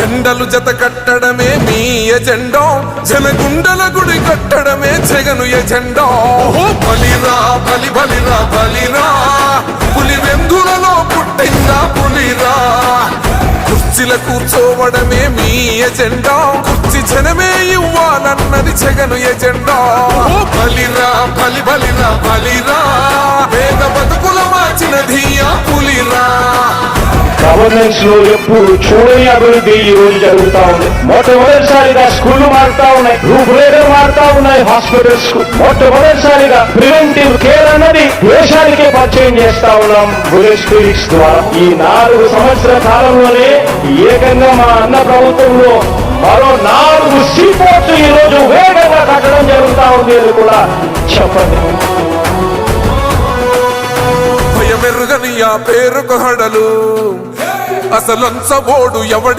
జెండలు జత కట్టడమే మీ ఎజెండా, జనగుండల గుడి కట్టడమే జగను ఎజెండా. బలిరా బలి బలిరా బలిరా, పులి వెందులలో పుట్టిందా పులిరా. కుర్చీల కూర్చోవడమే మీ ఎజెండా, కుర్చీ జనమే ఇవ్వాలన్నది జగను ఎజెండా. బలిరా బలి బలిరా బలిరా, పేద బతుకుల మార్చినది ఆ పులిరా. గవర్నెన్స్ లో ఎప్పుడు చూడని అభివృద్ధి ఈ రోజు జరుగుతా ఉంది. మొట్టమొదటిసారిగా స్కూళ్లు మారుతా ఉన్నాయి, రూపురేఖలు మారుతా ఉన్నాయి. హాస్పిటల్స్ కు మొట్టమొదటిసారిగా ప్రివెంటివ్ కేర్ అన్నది దేశానికే పరిచయం చేస్తా ఉన్నాం బుల్లెట్ క్లినిక్స్ ద్వారా. ఈ 4 సంవత్సరాల కాలంలోనే ఏకంగా మా అన్న ప్రభుత్వంలో మరో 4 సీపోర్ట్స్ ఈ రోజు వేగంగా కట్టడం జరుగుతా ఉంది అని కూడా చెప్పండి. భయమెరుగని ఆ పేరుకు హడలు, అసలంచబోడు ఎవడి